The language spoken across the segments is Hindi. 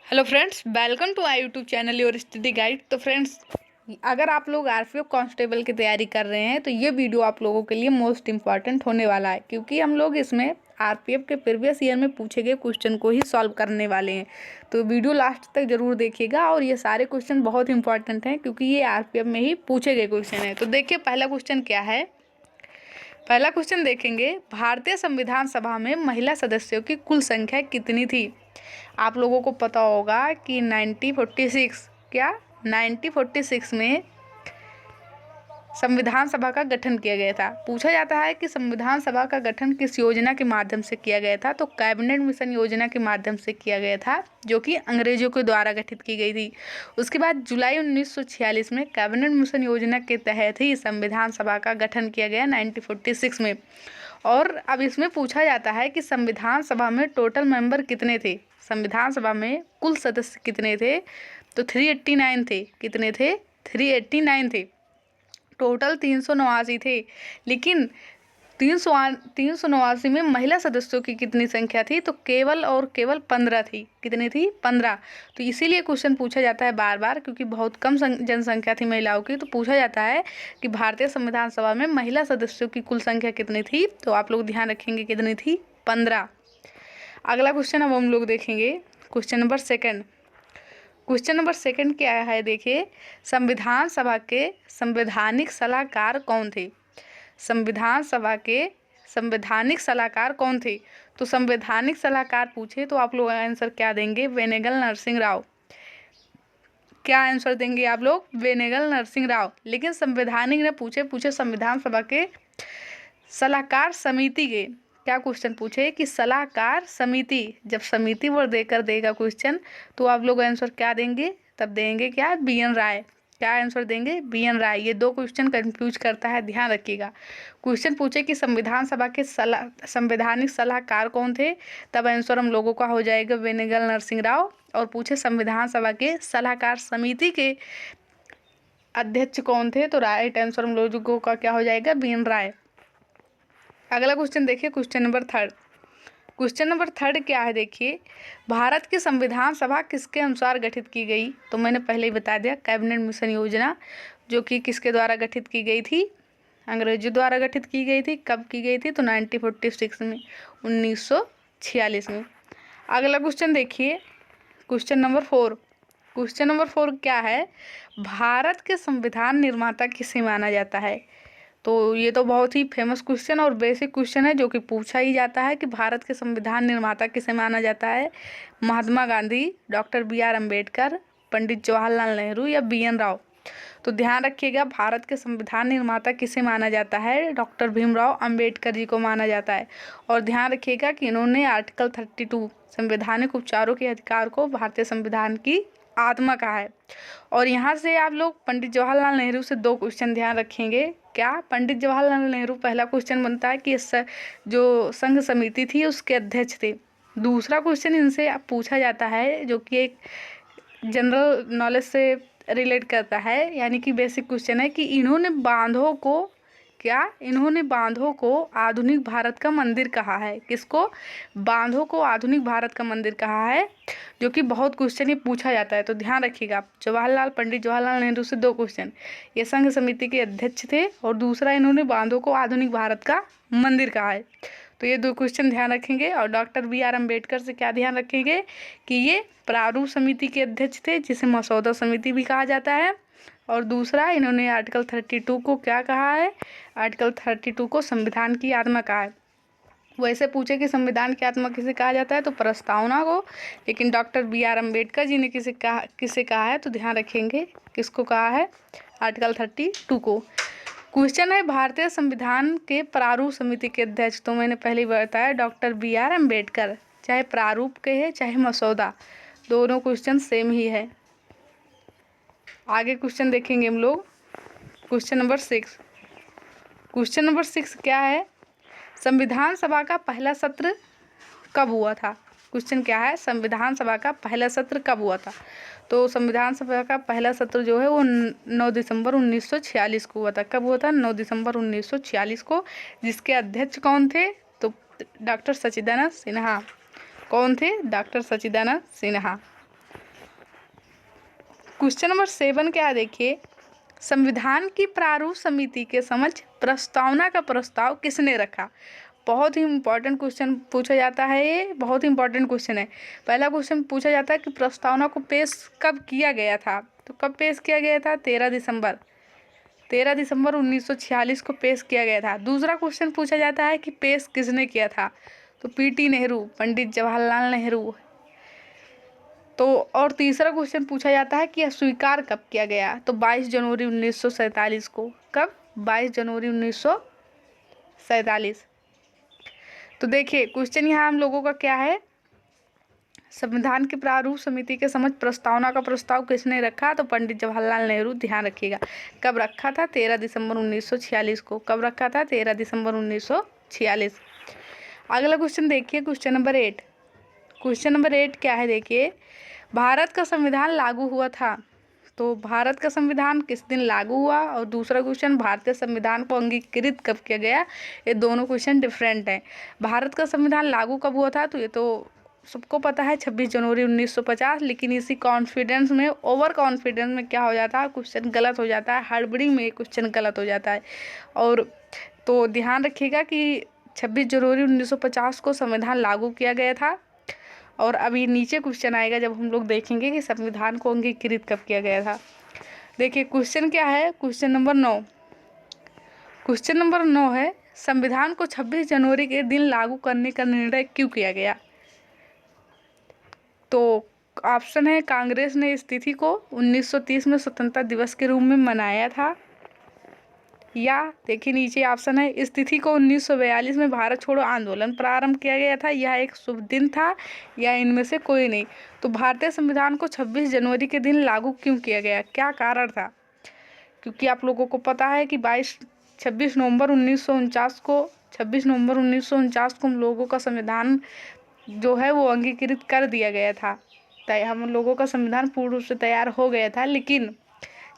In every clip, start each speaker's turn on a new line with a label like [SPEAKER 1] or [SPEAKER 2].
[SPEAKER 1] Hello friends, welcome to my YouTube channel your study guide. तो फ्रेंड्स, अगर आप लोग आरपीएफ कांस्टेबल की तैयारी कर रहे हैं तो ये वीडियो आप लोगों के लिए मोस्ट इम्पॉर्टेंट होने वाला है, क्योंकि हम लोग इसमें आरपीएफ के प्रीवियस ईयर में पूछे गए क्वेश्चन को ही सॉल्व करने वाले हैं। तो वीडियो लास्ट तक जरूर देखिएगा, और ये सारे क्वेश्चन बहुत इंपॉर्टेंट हैं क्योंकि ये आरपीएफ में ही पूछे गए क्वेश्चन हैं। तो देखिए पहला क्वेश्चन क्या है। पहला क्वेश्चन देखेंगे, भारतीय संविधान सभा में महिला सदस्यों की कुल संख्या कितनी थी। आप लोगों को पता होगा कि 1946 में संविधान सभा का गठन किया गया था। पूछा जाता है कि संविधान सभा का गठन किस योजना के माध्यम से किया गया था। तो कैबिनेट मिशन योजना के माध्यम से किया गया था, जो कि अंग्रेजों के द्वारा गठित की गई थी। उसके बाद जुलाई 1946 में कैबिनेट मिशन योजना के तहत ही संविधान सभा का गठन किया गया 1946 में। और अब इसमें पूछा जाता है कि संविधान सभा में टोटल मेंबर कितने थे। संविधान सभा में कुल सदस्य कितने थे, तो 389 थे। कितने थे? 389 थे। टोटल 389 थे, लेकिन 389 में महिला सदस्यों की कितनी संख्या थी, तो केवल 15 थी। कितनी थी? 15। तो इसीलिए क्वेश्चन पूछा जाता है बार बार, क्योंकि बहुत कम जनसंख्या थी महिलाओं की। तो पूछा जाता है कि भारतीय संविधान सभा में महिला सदस्यों की कुल संख्या कितनी थी। तो आप लोग ध्यान रखेंगे कितनी थी? 15। अगला क्वेश्चन अब हम लोग देखेंगे, question number second. Question number second क्या है, देखिए, संविधान सभा के संवैधानिक सलाहकार कौन थे। संविधान सभा के संवैधानिक सलाहकार कौन थे। तो संवैधानिक सलाहकार पूछे तो आप लोग आंसर क्या देंगे? वेनेगल नरसिंह राव। क्या आंसर देंगे आप लोग? वेनेगल नरसिंह राव। लेकिन संवैधानिक ने पूछे संविधान सभा के सलाहकार समिति के, क्या क्वेश्चन पूछे कि सलाहकार समिति, जब समिति वर्ड देकर देगा क्वेश्चन तो आप लोग आंसर क्या देंगे? तब देंगे क्या? बी.एन. राय। क्या आंसर देंगे? बी.एन. राय। ये दो क्वेश्चन कंफ्यूज करता है, ध्यान रखिएगा। क्वेश्चन पूछे कि संविधान सभा के संवैधानिक सलाहकार कौन थे, तब आंसर हम लोगों का हो जाएगा वेनेगल नरसिंह राव। और पूछे संविधान सभा के सलाहकार समिति के अध्यक्ष कौन थे, तो राइट आंसर हम लोगों का क्या हो जाएगा? बी.एन. राय। अगला क्वेश्चन देखिए, question number third. Question number third क्या है, देखिए, भारत की संविधान सभा किसके अनुसार गठित की गई। तो मैंने पहले ही बता दिया, कैबिनेट मिशन योजना, जो कि किसके द्वारा गठित की गई थी? अंग्रेजों द्वारा गठित की गई थी। कब की गई थी? तो 1946 में, 1946 में। अगला क्वेश्चन देखिए, question number four. Question number four क्या है, भारत के संविधान निर्माता किसे माना जाता है। तो ये तो बहुत ही फेमस क्वेश्चन और बेसिक क्वेश्चन है, जो कि पूछा ही जाता है कि भारत के संविधान निर्माता किसे माना जाता है। Mahatma Gandhi, doctor B R. अम्बेडकर, पंडित जवाहरलाल नेहरू या बी.एन. राव। तो ध्यान रखिएगा, भारत के संविधान निर्माता किसे माना जाता है? डॉक्टर भीमराव अम्बेडकर जी को माना जाता है। और ध्यान रखिएगा कि इन्होंने आर्टिकल 32 संवैधानिक उपचारों के अधिकार को भारतीय संविधान की आत्मा कहा है। और यहाँ से आप लोग पंडित जवाहरलाल नेहरू से दो क्वेश्चन ध्यान रखेंगे। क्या? पंडित जवाहरलाल नेहरू, पहला क्वेश्चन बनता है कि इस जो संघ समिति थी उसके अध्यक्ष थे। दूसरा क्वेश्चन इनसे पूछा जाता है, जो कि एक जनरल नॉलेज से रिलेट करता है, यानी कि बेसिक क्वेश्चन है कि इन्होंने बांधों को आधुनिक भारत का मंदिर कहा है। किसको? बांधों को आधुनिक भारत का मंदिर कहा है, जो कि बहुत क्वेश्चन ये पूछा जाता है। तो ध्यान रखिएगा, पंडित जवाहरलाल नेहरू से दो क्वेश्चन। ये संघ समिति के अध्यक्ष थे, और दूसरा इन्होंने बांधों को आधुनिक भारत का मंदिर कहा है। तो ये दो क्वेश्चन ध्यान रखेंगे। और डॉक्टर बी.आर. अम्बेडकर से क्या ध्यान रखेंगे कि ये प्रारूप समिति के अध्यक्ष थे, जिसे मसौदा समिति भी कहा जाता है। और दूसरा, इन्होंने आर्टिकल 32 को क्या कहा है? आर्टिकल 32 को संविधान की आत्मा कहा है। वैसे पूछे कि संविधान की आत्मा किसे कहा जाता है, तो प्रस्तावना को। लेकिन डॉक्टर बी.आर. अम्बेडकर जी ने किसे कहा है, तो ध्यान रखेंगे किसको कहा है? आर्टिकल 32 को। क्वेश्चन है, भारतीय संविधान के प्रारूप समिति के अध्यक्ष, तो मैंने पहले ही बताया डॉक्टर बी.आर. अम्बेडकर। चाहे प्रारूप के है चाहे मसौदा, दोनों क्वेश्चन सेम ही है। आगे क्वेश्चन देखेंगे हम लोग, क्वेश्चन नंबर 6। क्वेश्चन नंबर 6 क्या है, संविधान सभा का पहला सत्र कब हुआ था। क्वेश्चन क्या है, संविधान सभा का पहला सत्र कब हुआ था। तो संविधान सभा का पहला सत्र जो है वो 9 दिसंबर 1946 को हुआ था। कब हुआ था? 9 दिसंबर 1946 को। जिसके अध्यक्ष कौन थे? तो डॉक्टर सच्चिदानंद सिन्हा। कौन थे? डॉक्टर सच्चिदानंद सिन्हा। क्वेश्चन नंबर 7 क्या है देखिए, संविधान की प्रारूप समिति के समक्ष प्रस्तावना का प्रस्ताव किसने रखा। बहुत ही इंपॉर्टेंट क्वेश्चन पूछा जाता है, ये बहुत ही इंपॉर्टेंट क्वेश्चन है। पहला क्वेश्चन पूछा जाता है कि प्रस्तावना को पेश कब किया गया था, तो कब पेश किया गया था, 13 दिसंबर 1946 को पेश किया गया था। दूसरा क्वेश्चन पूछा जाता है कि पेश किसने किया था, तो पीटी नेहरू, पंडित जवाहरलाल नेहरू। तो और तीसरा क्वेश्चन पूछा जाता है कि यह स्वीकार कब किया गया, तो 22 जनवरी 1947 को। कब, 22 जनवरी 1947। तो देखिए क्वेश्चन यहाँ हम लोगों का क्या है, संविधान की प्रारूप समिति के समक्ष प्रस्तावना का प्रस्ताव किसने रखा, तो पंडित जवाहरलाल नेहरू। ध्यान रखिएगा कब रखा था, 13 दिसंबर 1946 को। कब रखा था, 13 दिसंबर 1946। अगला क्वेश्चन देखिए, क्वेश्चन नंबर 8। क्वेश्चन नंबर 8 क्या है देखिए, भारत का संविधान लागू हुआ था, तो भारत का संविधान किस दिन लागू हुआ, और दूसरा क्वेश्चन भारतीय संविधान को अंगीकृत कब किया गया। ये दोनों क्वेश्चन डिफरेंट हैं। भारत का संविधान लागू कब हुआ था, तो ये तो सबको पता है 26 जनवरी 1950। लेकिन इसी कॉन्फिडेंस में, ओवर कॉन्फिडेंस में क्या हो जाता है, क्वेश्चन गलत हो जाता है, हड़बड़ी में क्वेश्चन गलत हो जाता है। और तो ध्यान रखिएगा कि 26 जनवरी 1950 को संविधान लागू किया गया था। और अभी नीचे क्वेश्चन आएगा जब हम लोग देखेंगे कि संविधान को अंगीकृत कब किया गया था। देखिए क्वेश्चन क्या है, क्वेश्चन नंबर 9। क्वेश्चन नंबर 9 है, संविधान को 26 जनवरी के दिन लागू करने का निर्णय क्यों किया गया। तो ऑप्शन है, कांग्रेस ने इस तिथि को 1930 में स्वतंत्रता दिवस के रूप में मनाया था, या देखिए नीचे ऑप्शन है, इस तिथि को 1942 में भारत छोड़ो आंदोलन प्रारंभ किया गया था, यह एक शुभ दिन था, या इनमें से कोई नहीं। तो भारतीय संविधान को 26 जनवरी के दिन लागू क्यों किया गया, क्या कारण था। क्योंकि आप लोगों को पता है कि 26 नवंबर 1949 को हम लोगों का संविधान जो है वो अंगीकृत कर दिया गया था। हम लोगों का संविधान पूर्ण रूप से तैयार हो गया था, लेकिन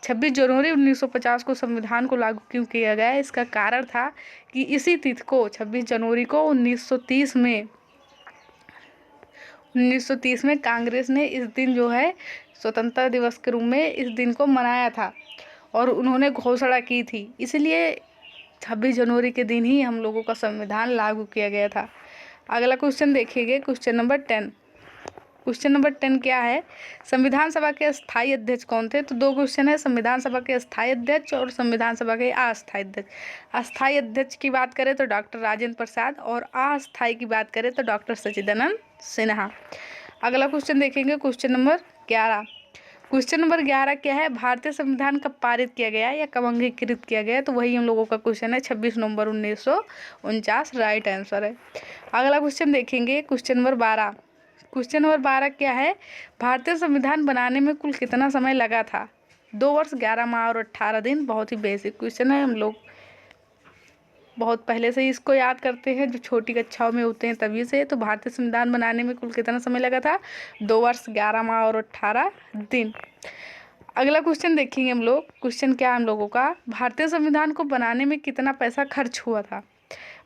[SPEAKER 1] 26 जनवरी 1950 को संविधान को लागू क्यों किया गया, इसका कारण था कि इसी तिथि को 26 जनवरी को 1930 में कांग्रेस ने इस दिन जो है स्वतंत्रता दिवस के रूप में इस दिन को मनाया था और उन्होंने घोषणा की थी, इसलिए 26 जनवरी के दिन ही हम लोगों का संविधान लागू किया गया था। अगला क्वेश्चन देखिएगा, क्वेश्चन नंबर 10। क्वेश्चन नंबर 10 क्या है, संविधान सभा के स्थायी अध्यक्ष कौन थे। तो दो क्वेश्चन है, संविधान सभा के स्थायी अध्यक्ष और संविधान सभा के अस्थायी अध्यक्ष। अस्थायी अध्यक्ष की बात करें तो डॉक्टर राजेंद्र प्रसाद, और अस्थायी की बात करें तो डॉक्टर सच्चिदानंद सिन्हा। अगला क्वेश्चन देखेंगे, क्वेश्चन नंबर 11। क्वेश्चन नंबर 11 क्या है, भारतीय संविधान कब पारित किया गया या कब अंगीकृत किया गया। तो वही हम लोगों का क्वेश्चन है, 26 नवंबर 1949 राइट आंसर है। अगला क्वेश्चन देखेंगे, क्वेश्चन नंबर 12। क्वेश्चन नंबर 12 क्या है, भारतीय संविधान बनाने में कुल कितना समय लगा था। 2 वर्ष 11 माह और 18 दिन। बहुत ही बेसिक क्वेश्चन है, हम लोग बहुत पहले से ही इसको याद करते हैं, जो छोटी कक्षाओं में होते हैं तभी से। तो भारतीय संविधान बनाने में कुल कितना समय लगा था, 2 वर्ष 11 माह और 18 दिन। अगला क्वेश्चन देखेंगे हम लोग, क्वेश्चन क्या है हम लोगों का, भारतीय संविधान को बनाने में कितना पैसा खर्च हुआ था।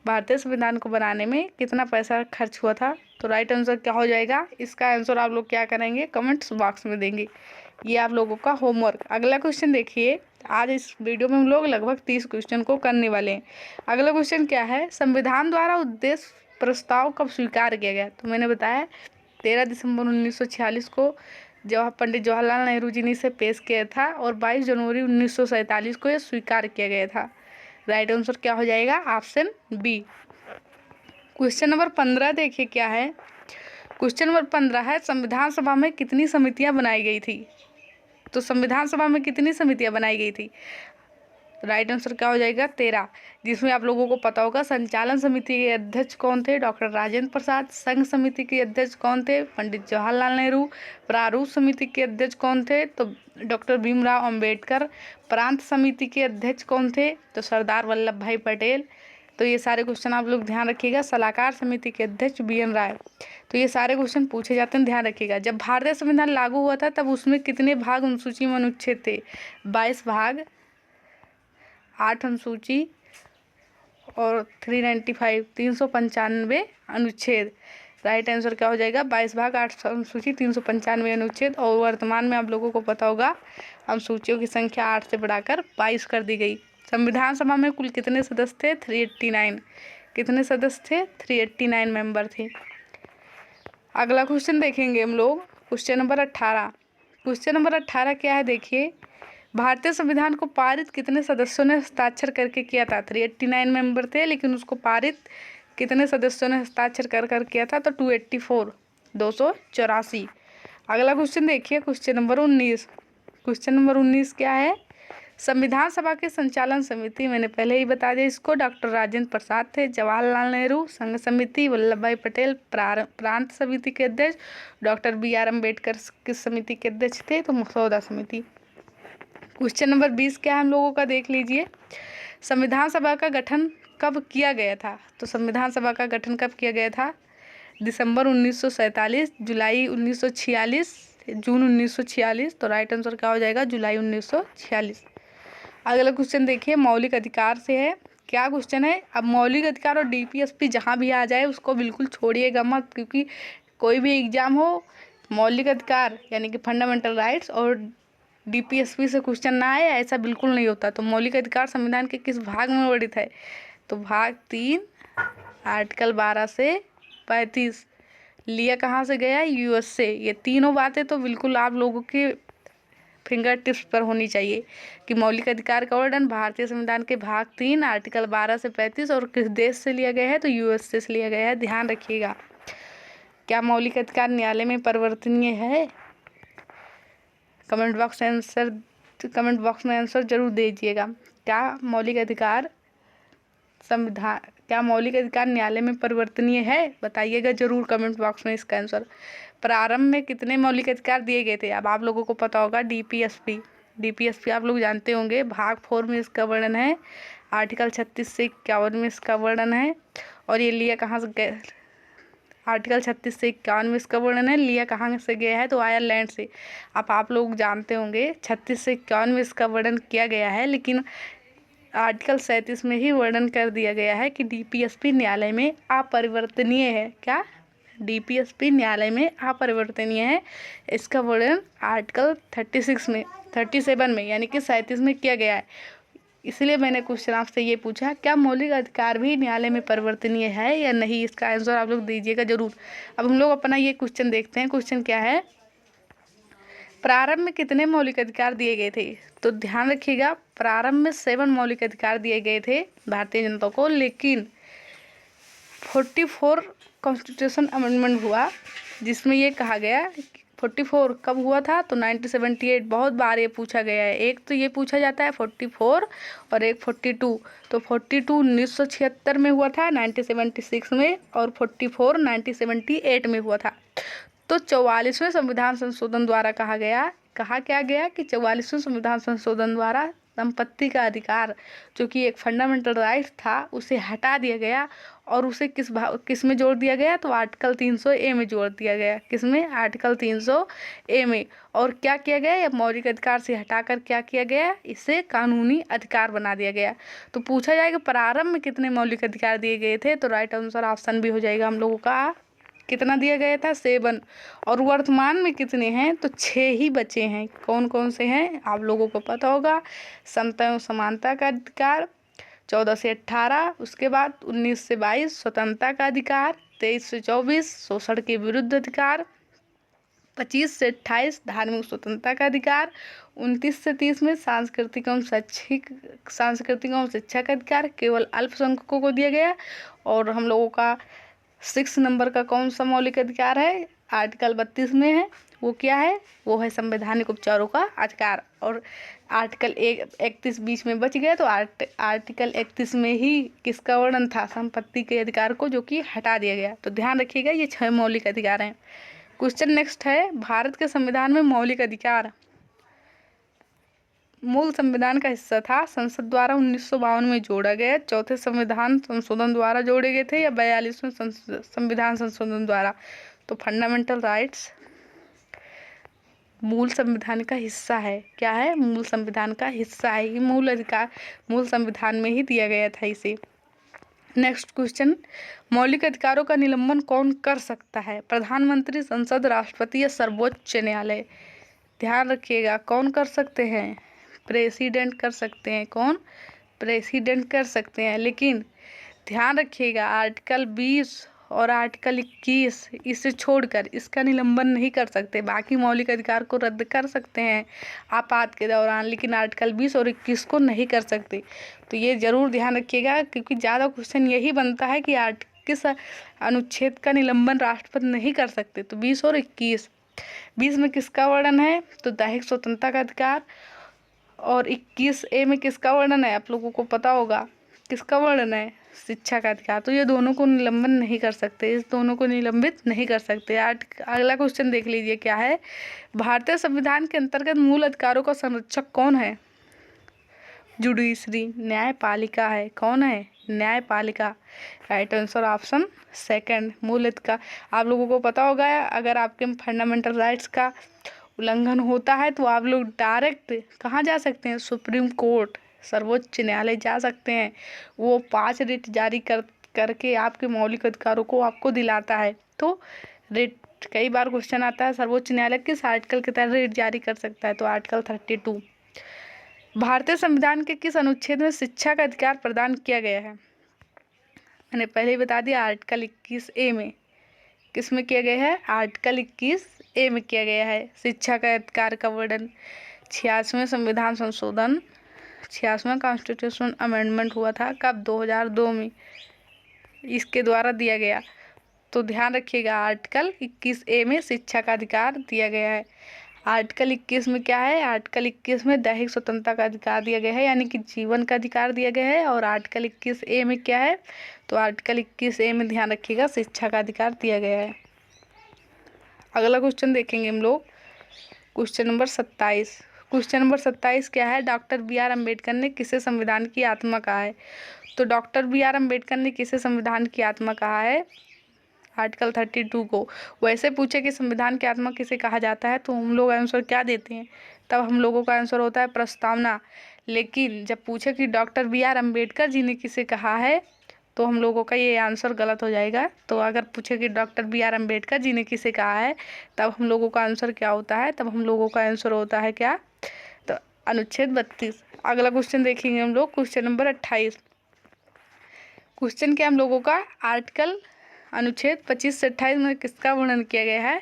[SPEAKER 1] भारतीय संविधान को बनाने में कितना पैसा खर्च हुआ था। तो राइट आंसर क्या हो जाएगा, इसका आंसर आप लोग क्या करेंगे, कमेंट्स बॉक्स में देंगे। ये आप लोगों का होमवर्क। अगला क्वेश्चन देखिए, आज इस वीडियो में हम लोग लगभग 30 क्वेश्चन को करने वाले हैं। अगला क्वेश्चन क्या है, संविधान द्वारा उद्देश्य प्रस्ताव कब स्वीकार किया गया। तो मैंने बताया 13 दिसंबर 1946 को पंडित जवाहरलाल नेहरू जी ने इसे पेश किया था, और 22 जनवरी 1947 को यह स्वीकार किया गया था। राइट आंसर क्या हो जाएगा, ऑप्शन बी। क्वेश्चन नंबर 15 देखिए क्या है, क्वेश्चन नंबर 15 है, संविधान सभा में कितनी समितियां बनाई गई थी। तो संविधान सभा में कितनी समितियां बनाई गई थी। राइट आंसर क्या हो जाएगा, 13। जिसमें आप लोगों को पता होगा संचालन समिति के अध्यक्ष कौन थे, डॉक्टर राजेंद्र प्रसाद। संघ समिति के अध्यक्ष कौन थे, पंडित जवाहरलाल नेहरू। प्रारूप समिति के अध्यक्ष कौन थे, तो डॉक्टर भीमराव अंबेडकर। प्रांत समिति के अध्यक्ष कौन थे, तो सरदार वल्लभ भाई पटेल। तो ये सारे क्वेश्चन आप लोग ध्यान रखिएगा। सलाहकार समिति के अध्यक्ष BN राय। तो ये सारे क्वेश्चन पूछे जाते हैं, ध्यान रखिएगा। जब भारतीय संविधान लागू हुआ था तब उसमें कितने भाग अनुसूची में अनुच्छेद थे, 22 भाग, 8 अनुसूची और 395 अनुच्छेद। राइट आंसर क्या हो जाएगा? 22 भाग 8 अनुसूची 395 अनुच्छेद। और वर्तमान में आप लोगों को पता होगा अनुसूचियों की संख्या 8 से बढ़ाकर 22 कर दी गई। संविधान सभा में कुल कितने सदस्य थे? 389। कितने सदस्य थे? 389 मेंबर थे। अगला क्वेश्चन देखेंगे हम लोग, क्वेश्चन नंबर 18। क्वेश्चन नंबर 18 क्या है देखिए, भारतीय संविधान को पारित कितने सदस्यों ने हस्ताक्षर करके किया था? 389 मेंबर थे, लेकिन उसको पारित कितने सदस्यों ने हस्ताक्षर कर किया था? तो 284, 284। अगला क्वेश्चन देखिए, क्वेश्चन नंबर 19। क्वेश्चन नंबर 19 क्या है? संविधान सभा के संचालन समिति, मैंने पहले ही बता दिया इसको, डॉक्टर राजेंद्र प्रसाद थे। जवाहरलाल नेहरू संघ समिति, वल्लभ भाई पटेल प्रांत समिति के अध्यक्ष, डॉक्टर BR अम्बेडकर किस समिति के अध्यक्ष थे? तो मसौदा समिति। क्वेश्चन नंबर 20 क्या है हम लोगों का, देख लीजिए। संविधान सभा का गठन कब किया गया था? तो संविधान सभा का गठन कब किया गया था? दिसंबर 1947, जुलाई 1946, जून 1946। तो राइट आंसर क्या हो जाएगा? जुलाई 1946। अगला क्वेश्चन देखिए, मौलिक अधिकार से है। क्या क्वेश्चन है? अब मौलिक अधिकार और DPSP जहाँ भी आ जाए उसको बिल्कुल छोड़िएगा मत, क्योंकि कोई भी एग्जाम हो, मौलिक अधिकार यानी कि फंडामेंटल राइट्स और DPSP से क्वेश्चन ना आए ऐसा बिल्कुल नहीं होता। तो मौलिक अधिकार संविधान के किस भाग में वर्णित है? तो भाग 3, आर्टिकल 12 से 35। लिया कहाँ से गया? US से। ये तीनों बातें तो बिल्कुल आप लोगों के फिंगर टिप्स पर होनी चाहिए कि मौलिक अधिकार का वर्णन भारतीय संविधान के भाग 3, आर्टिकल 12 से 35 और किस देश से लिया गया है? तो US से लिया गया है, ध्यान रखिएगा। क्या मौलिक अधिकार न्यायालय में परिवर्तनीय है? कमेंट बॉक्स में आंसर जरूर दीजिएगा। क्या मौलिक अधिकार न्यायालय में परिवर्तनीय है? बताइएगा जरूर कमेंट बॉक्स में इसका आंसर। प्रारंभ में कितने मौलिक अधिकार दिए गए थे? अब आप लोगों को पता होगा DPSP आप लोग जानते होंगे। भाग 4 में इसका वर्णन है, आर्टिकल 36 से 51 में इसका वर्णन है। और ये लिया कहाँ से गया? आर्टिकल 36 से 51 में इसका वर्णन है। लिया कहाँ से गया है? तो आयरलैंड से। अब आप लोग जानते होंगे 36 से 51 में इसका वर्णन किया गया है, लेकिन आर्टिकल 37 में ही वर्णन कर दिया गया है कि DPSP न्यायालय में अपरिवर्तनीय है। क्या? DPSP न्यायालय में अपरिवर्तनीय है। इसका वर्णन आर्टिकल 37 में यानी कि 37 में किया गया है। इसलिए मैंने क्वेश्चन आपसे ये पूछा, क्या मौलिक अधिकार भी न्यायालय में परिवर्तनीय है या नहीं? इसका आंसर आप लोग दीजिएगा जरूर। अब हम लोग अपना ये क्वेश्चन देखते हैं। क्वेश्चन क्या है? प्रारंभ में कितने मौलिक अधिकार दिए गए थे? तो ध्यान रखिएगा, प्रारंभ में 7 मौलिक अधिकार दिए गए थे भारतीय जनता को, लेकिन 44 कॉन्स्टिट्यूशन अमेंडमेंट हुआ जिसमें ये कहा गया। 44 कब हुआ था? तो 1978। बहुत बार ये पूछा गया है। एक तो ये पूछा जाता है 44 और एक 42। तो 42 1976 में हुआ था 1976 में, और 44 1978 में हुआ था। तो 44वें संविधान संशोधन द्वारा कहा क्या गया कि 44वें संविधान संशोधन द्वारा संपत्ति का अधिकार, जो कि एक फंडामेंटल राइट था, उसे हटा दिया गया और उसे किस में जोड़ दिया गया? तो आर्टिकल 300A में जोड़ दिया गया। किसमें? आर्टिकल 300A में। और क्या किया गया? या मौलिक अधिकार से हटाकर क्या किया गया? इसे कानूनी अधिकार बना दिया गया। तो पूछा जाएगा प्रारंभ में कितने मौलिक अधिकार दिए गए थे? तो राइट आंसर ऑप्शन भी हो जाएगा हम लोगों का। कितना दिया गया था? 7। और वर्तमान में कितने हैं? तो 6 ही बचे हैं। कौन कौन से हैं? आप लोगों को पता होगा। समता एवं समानता का अधिकार 14 से 18, उसके बाद 19 से 22 स्वतंत्रता का अधिकार, 23 से 24 शोषण के विरुद्ध अधिकार, 25 से 28 धार्मिक स्वतंत्रता का अधिकार, 29 से 30 में सांस्कृतिक एवं शिक्षा का अधिकार केवल अल्पसंख्यकों को दिया गया। और हम लोगों का 6 नंबर का कौन सा मौलिक अधिकार है? आर्टिकल 32 में है। वो क्या है? वो है संवैधानिक उपचारों का अधिकार। और आर्टिकल 31 बीच में बच गया, तो आर्टिकल 31 में ही किसका वर्णन था? संपत्ति के अधिकार को, जो कि हटा दिया गया। तो ध्यान रखिएगा, ये 6 मौलिक अधिकार हैं। क्वेश्चन नेक्स्ट है, भारत के संविधान में मौलिक अधिकार मूल संविधान का हिस्सा था, संसद द्वारा 1952 में जोड़ा गया, चौथे संविधान संशोधन द्वारा जोड़े गए थे, या 42वें संविधान संशोधन द्वारा? तो फंडामेंटल राइट्स मूल संविधान का हिस्सा है। क्या है? मूल संविधान का हिस्सा है। ये मूल अधिकार मूल संविधान में ही दिया गया था इसे। नेक्स्ट क्वेश्चन, मौलिक अधिकारों का निलंबन कौन कर सकता है? प्रधानमंत्री, संसद, राष्ट्रपति या सर्वोच्च न्यायालय? ध्यान रखिएगा, कौन कर सकते हैं? प्रेसिडेंट कर सकते हैं। कौन? प्रेसिडेंट कर सकते हैं। लेकिन ध्यान रखिएगा, आर्टिकल 20 और आर्टिकल 21 इसे छोड़कर इसका निलंबन नहीं कर सकते। बाकी मौलिक अधिकार को रद्द कर सकते हैं आपात के दौरान, लेकिन आर्टिकल 20 और 21 को नहीं कर सकते। तो ये जरूर ध्यान रखिएगा, क्योंकि ज़्यादा क्वेश्चन यही बनता है कि किस अनुच्छेद का निलंबन राष्ट्रपति नहीं कर सकते। तो 20 और 21। 20 में किसका वर्णन है? तो दैहिक स्वतंत्रता का अधिकार। और 21A में किसका वर्णन है? आप लोगों को पता होगा किसका वर्णन है? शिक्षा का अधिकार। तो ये दोनों को निलंबन नहीं कर सकते, इस दोनों को निलंबित नहीं कर सकते। अगला क्वेश्चन देख लीजिए क्या है। भारतीय संविधान के अंतर्गत मूल अधिकारों का संरक्षक कौन है? जुडिशरी, न्यायपालिका है। कौन है? न्यायपालिका। राइट आंसर ऑप्शन सेकंड, मूल अधिकार। आप लोगों को पता होगा, अगर आपके फंडामेंटल राइट्स का उल्लंघन होता है तो आप लोग डायरेक्ट कहाँ जा सकते हैं? सुप्रीम कोर्ट, सर्वोच्च न्यायालय जा सकते हैं। वो 5 रिट जारी करके आपके मौलिक अधिकारों को आपको दिलाता है। तो रिट, कई बार क्वेश्चन आता है सर्वोच्च न्यायालय किस आर्टिकल के तहत रिट जारी कर सकता है? तो आर्टिकल 32। भारतीय संविधान के किस अनुच्छेद में शिक्षा का अधिकार प्रदान किया गया है? मैंने पहले ही बता दिया, आर्टिकल 21A में। किस में किया गया है? आर्टिकल 21A में किया गया है शिक्षा का अधिकार का वर्णन। 86वें संविधान संशोधन, 86वां कॉन्स्टिट्यूशन अमेंडमेंट हुआ था कब? 2002 में, इसके द्वारा दिया गया। तो ध्यान रखिएगा, आर्टिकल 21A में शिक्षा का अधिकार दिया गया है। आर्टिकल 21 में क्या है? आर्टिकल 21 में दैहिक स्वतंत्रता का अधिकार दिया गया है, यानी कि जीवन का अधिकार दिया गया है। और आर्टिकल 21A में क्या है? तो आर्टिकल 21A में ध्यान रखिएगा, शिक्षा का अधिकार दिया गया है। अगला क्वेश्चन देखेंगे हम लोग, क्वेश्चन नंबर 27। क्वेश्चन नंबर 27 क्या है? Doctor B.R. अम्बेडकर ने किसे संविधान की आत्मा कहा है? तो डॉक्टर B.R. अम्बेडकर ने किसे संविधान की आत्मा कहा है? आर्टिकल 32 को। वैसे पूछे कि संविधान की आत्मा किसे कहा जाता है तो हम लोग आंसर क्या देते हैं? तब हम लोगों का आंसर होता है प्रस्तावना। लेकिन जब पूछे कि डॉक्टर B.R. अम्बेडकर जी ने किसे कहा है तो हम लोगों का ये आंसर गलत हो जाएगा। तो अगर पूछे कि डॉक्टर B.R. अम्बेडकर जी ने किसे कहा है, तब हम लोगों का आंसर क्या होता है? तब हम लोगों का आंसर होता है क्या? तो अनुच्छेद 32। अगला क्वेश्चन देखेंगे हम लोग, क्वेश्चन नंबर 28। क्वेश्चन क्या हम लोगों का? आर्टिकल अनुच्छेद 25 से 28 में किसका वर्णन किया गया है?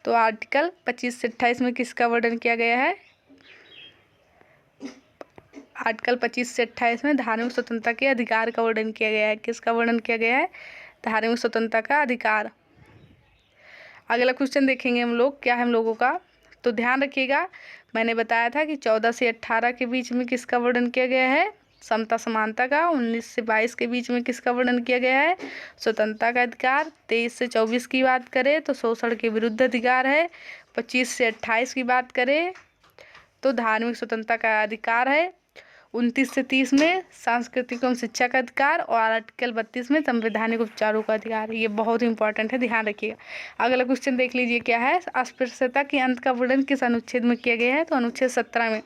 [SPEAKER 1] तो आर्टिकल 25 से 28 में किसका वर्णन किया गया है? आर्टिकल 25 से 28 में धार्मिक स्वतंत्रता के अधिकार का वर्णन किया गया है। किसका वर्णन किया गया है? धार्मिक स्वतंत्रता का अधिकार। अगला क्वेश्चन देखेंगे हम लोग, क्या है हम लोगों का? तो ध्यान रखिएगा, मैंने बताया था कि 14 से 18 के बीच में किसका वर्णन किया गया है? समता समानता का। 19 से 22 के बीच में किसका वर्णन किया गया है? स्वतंत्रता का अधिकार। 23 से 24 की बात करें तो शोषण के विरुद्ध अधिकार है। 25 से 28 की बात करें तो धार्मिक स्वतंत्रता का अधिकार है। 29 से 30 में सांस्कृतिक एवं शिक्षा का अधिकार। और आर्टिकल 32 में संवैधानिक उपचारों का अधिकार। ये बहुत इंपॉर्टेंट है, ध्यान रखिएगा। अगला क्वेश्चन देख लीजिए क्या है? अस्पृश्यता के अंत का वर्णन किस अनुच्छेद में किया गया है? तो अनुच्छेद 17 में।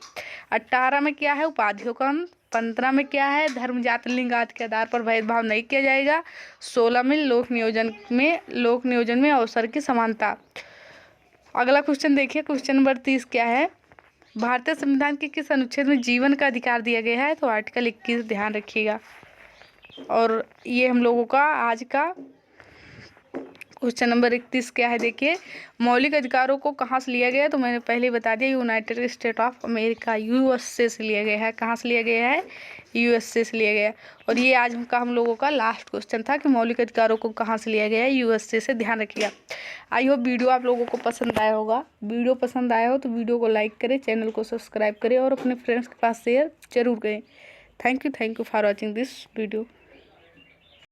[SPEAKER 1] 18 में क्या है? उपाधियों का अंत। 15 में क्या है? धर्म, जाति, लिंग आदि के आधार पर भेदभाव नहीं किया जाएगा। 16 में लोक नियोजन में अवसर की समानता। अगला क्वेश्चन देखिए, क्वेश्चन नंबर 30 क्या है? भारतीय संविधान के किस अनुच्छेद में जीवन का अधिकार दिया गया है? तो आर्टिकल 21, ध्यान रखिएगा। और ये हम लोगों का आज का क्वेश्चन नंबर 31 क्या है? देखिए, मौलिक अधिकारों को कहाँ से लिया गया है? तो मैंने पहले बता दिया, United state of America, USA से लिया गया है। कहाँ से लिया गया है? USA से लिया गया है। और ये आज का हम लोगों का लास्ट क्वेश्चन था कि मौलिक अधिकारों को कहाँ से लिया गया है? USA से। ध्यान रखिएगा। आई होप वीडियो आप लोगों को पसंद आया होगा। वीडियो पसंद आया हो तो वीडियो को लाइक करें, चैनल को सब्सक्राइब करें और अपने फ्रेंड्स के पास शेयर जरूर करें। Thank you for watching this video.